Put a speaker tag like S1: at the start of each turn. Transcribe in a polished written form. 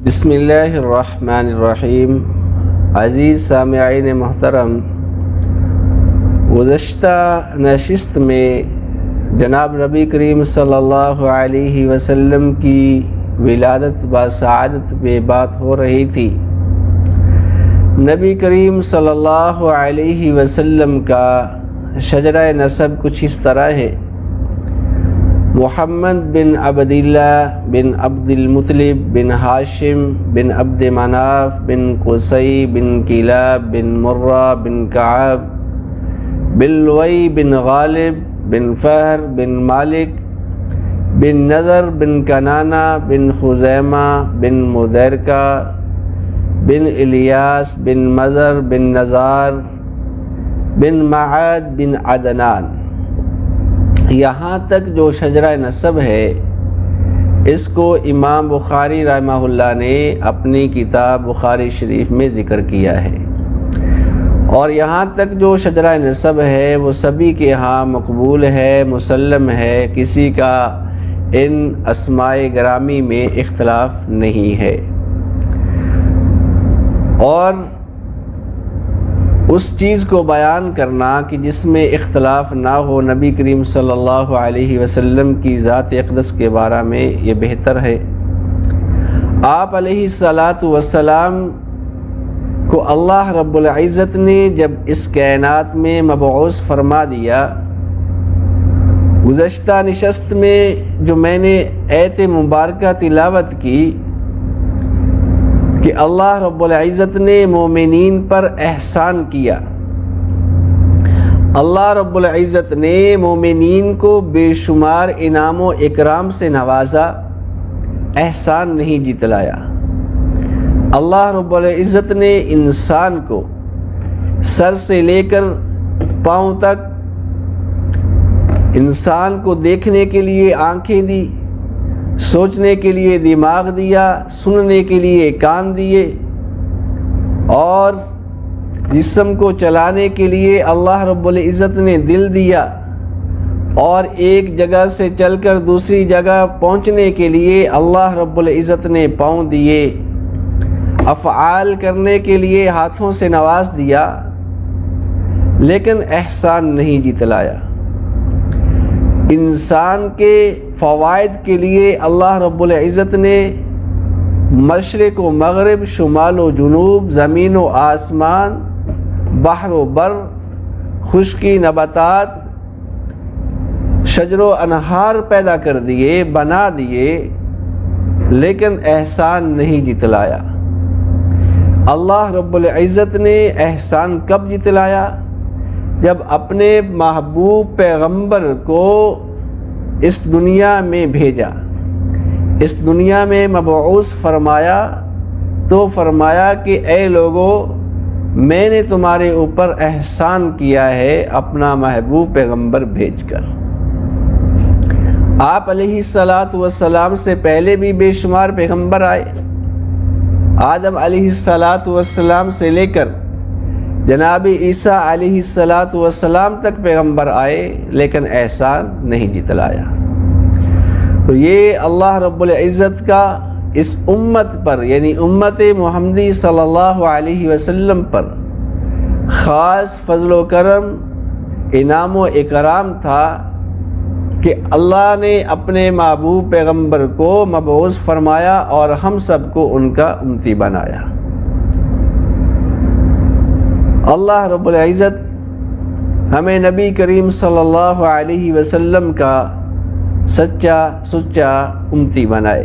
S1: بسم اللہ الرحمن الرحیم۔ عزیز سامعین محترم، گزشتہ نشست میں جناب نبی کریم صلی اللہ علیہ وسلم کی ولادت و سعادت پہ بات ہو رہی تھی۔ نبی کریم صلی اللہ علیہ وسلم کا شجرہ نسب کچھ اس طرح ہے: محمد بن عبداللہ بن عبد المطلب بن ہاشم بن عبد مناف بن قصی بن کلاب بن مرہ بن کعب بن لؤی بن غالب بن فہر بن مالک بن نضر بن کنانہ بن خزیمہ بن مدرکہ بن الیاس بن مضر بن نزار بن معاد بن عدنان۔ یہاں تک جو شجرہ نسب ہے اس کو امام بخاری رحمہ اللہ نے اپنی کتاب بخاری شریف میں ذکر کیا ہے، اور یہاں تک جو شجرہ نسب ہے وہ سبھی کے ہاں مقبول ہے، مسلم ہے، کسی کا ان اسماء گرامی میں اختلاف نہیں ہے۔ اور اس چیز کو بیان کرنا کہ جس میں اختلاف نہ ہو نبی کریم صلی اللہ علیہ وسلم کی ذات اقدس کے بارے میں، یہ بہتر ہے۔ آپ علیہ الصلاۃ والسلام کو اللہ رب العزت نے جب اس کائنات میں مبعوث فرما دیا، گزشتہ نشست میں جو میں نے آیت مبارکہ تلاوت کی کہ اللہ رب العزت نے مومنین پر احسان کیا، اللہ رب العزت نے مومنین کو بے شمار انعام و اکرام سے نوازا، احسان نہیں جتلایا۔ اللہ رب العزت نے انسان کو سر سے لے کر پاؤں تک انسان کو دیکھنے کے لیے آنکھیں دی، سوچنے کے لیے دماغ دیا، سننے کے لیے کان دیے، اور جسم کو چلانے کے لیے اللہ رب العزت نے دل دیا، اور ایک جگہ سے چل کر دوسری جگہ پہنچنے کے لیے اللہ رب العزت نے پاؤں دیے، افعال کرنے کے لیے ہاتھوں سے نواز دیا، لیکن احسان نہیں جتلایا۔ انسان کے فوائد کے لیے اللہ رب العزت نے مشرق و مغرب، شمال و جنوب، زمین و آسمان، بحر و بر، خشکی، نباتات، شجر و انہار پیدا کر دیے، بنا دیے، لیکن احسان نہیں جتلایا۔ اللہ رب العزت نے احسان کب جتلایا؟ جب اپنے محبوب پیغمبر کو اس دنیا میں بھیجا، اس دنیا میں مبعوث فرمایا، تو فرمایا کہ اے لوگو، میں نے تمہارے اوپر احسان کیا ہے اپنا محبوب پیغمبر بھیج کر۔ آپ علیہ الصلاۃ والسلام سے پہلے بھی بے شمار پیغمبر آئے، آدم علیہ الصلاۃ والسلام سے لے کر جناب عیسیٰ علیہ الصلاۃ والسلام تک پیغمبر آئے، لیکن احسان نہیں جتلایا۔ تو یہ اللہ رب العزت کا اس امت پر، یعنی امت محمدی صلی اللہ علیہ وسلم پر خاص فضل و کرم، انعام و اکرام تھا کہ اللہ نے اپنے محبوب پیغمبر کو مبعوث فرمایا اور ہم سب کو ان کا امتی بنایا۔ اللہ رب العزت ہمیں نبی کریم صلی اللہ علیہ وسلم کا سچا امتی بنائے۔